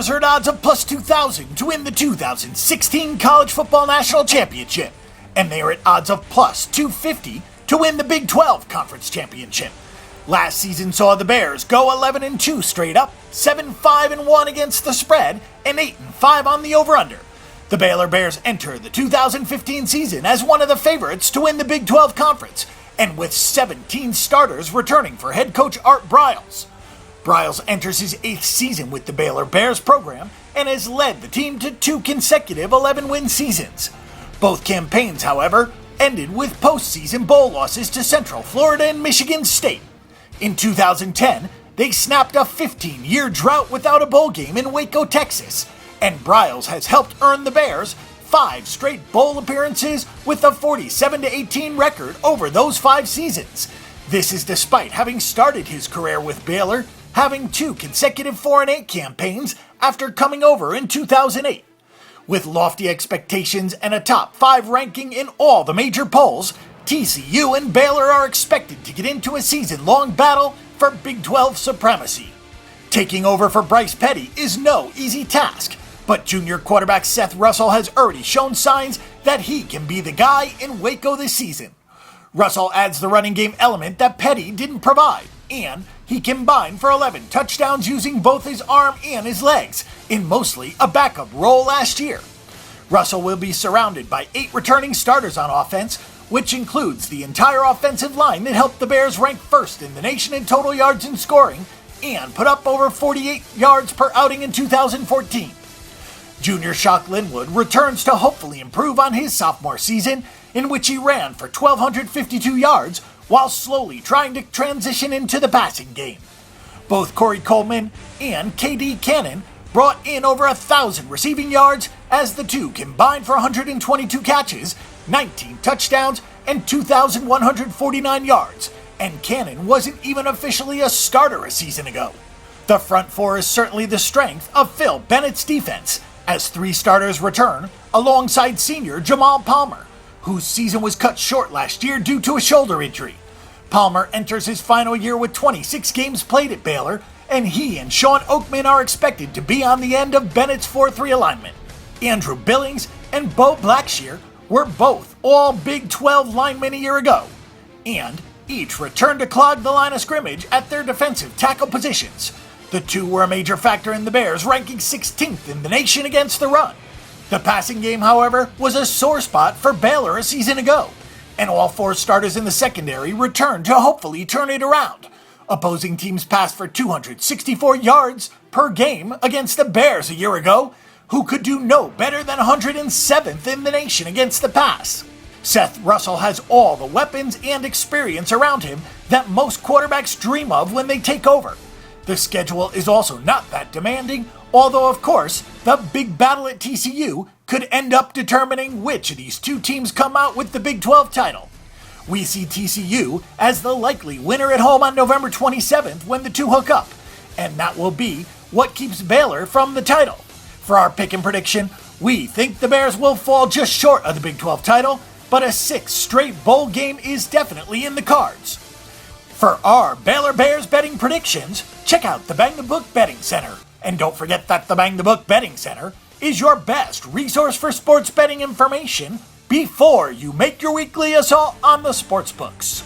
Bears are at odds of plus 2,000 to win the 2016 College Football National Championship, and they are at odds of plus 250 to win the Big 12 Conference Championship. Last season saw the Bears go 11-2 straight up, 7-5-1 against the spread, and 8-5 on the over-under. The Baylor Bears enter the 2015 season as one of the favorites to win the Big 12 Conference, and with 17 starters returning for head coach Art Briles. Briles enters his 8th season with the Baylor Bears program and has led the team to 2 consecutive 11-win seasons. Both campaigns, however, ended with postseason bowl losses to Central Florida and Michigan State. In 2010, they snapped a 15-year drought without a bowl game in Waco, Texas, and Briles has helped earn the Bears 5 straight bowl appearances with a 47-18 record over those 5 seasons. This is despite having started his career with Baylor, having 2 consecutive 4-8 campaigns after coming over in 2008. With lofty expectations and a top 5 ranking in all the major polls, TCU and Baylor are expected to get into a season-long battle for Big 12 supremacy. Taking over for Bryce Petty is no easy task, but junior quarterback Seth Russell has already shown signs that he can be the guy in Waco this season. Russell adds the running game element that Petty didn't provide, and he combined for 11 touchdowns using both his arm and his legs, in mostly a backup role last year. Russell will be surrounded by 8 returning starters on offense, which includes the entire offensive line that helped the Bears rank first in the nation in total yards and scoring, and put up over 48 yards per outing in 2014. Junior Shock Linwood returns to hopefully improve on his sophomore season, in which he ran for 1,252 yards while slowly trying to transition into the passing game. Both Corey Coleman and KD Cannon brought in over 1,000 receiving yards as the two combined for 122 catches, 19 touchdowns, and 2,149 yards, and Cannon wasn't even officially a starter a season ago. The front four is certainly the strength of Phil Bennett's defense, as 3 starters return alongside senior Jamal Palmer, whose season was cut short last year due to a shoulder injury. Palmer enters his final year with 26 games played at Baylor, and he and Sean Oakman are expected to be on the end of Bennett's 4-3 alignment. Andrew Billings and Bo Blackshear were both all Big 12 linemen a year ago, and each returned to clog the line of scrimmage at their defensive tackle positions. The two were a major factor in the Bears ranking 16th in the nation against the run. The passing game, however, was a sore spot for Baylor a season ago, and all 4 starters in the secondary returned to hopefully turn it around. Opposing teams passed for 264 yards per game against the Bears a year ago, who could do no better than 107th in the nation against the pass. Seth Russell has all the weapons and experience around him that most quarterbacks dream of when they take over. The schedule is also not that demanding, although of course, the big battle at TCU could end up determining which of these 2 teams come out with the Big 12 title. We see TCU as the likely winner at home on November 27th when the 2 hook up, and that will be what keeps Baylor from the title. For our pick and prediction, we think the Bears will fall just short of the Big 12 title, but a 6th straight bowl game is definitely in the cards. For our Baylor Bears betting predictions, check out the Bang the Book Betting Center. And don't forget that the Bang the Book Betting Center is your best resource for sports betting information before you make your weekly assault on the sports books.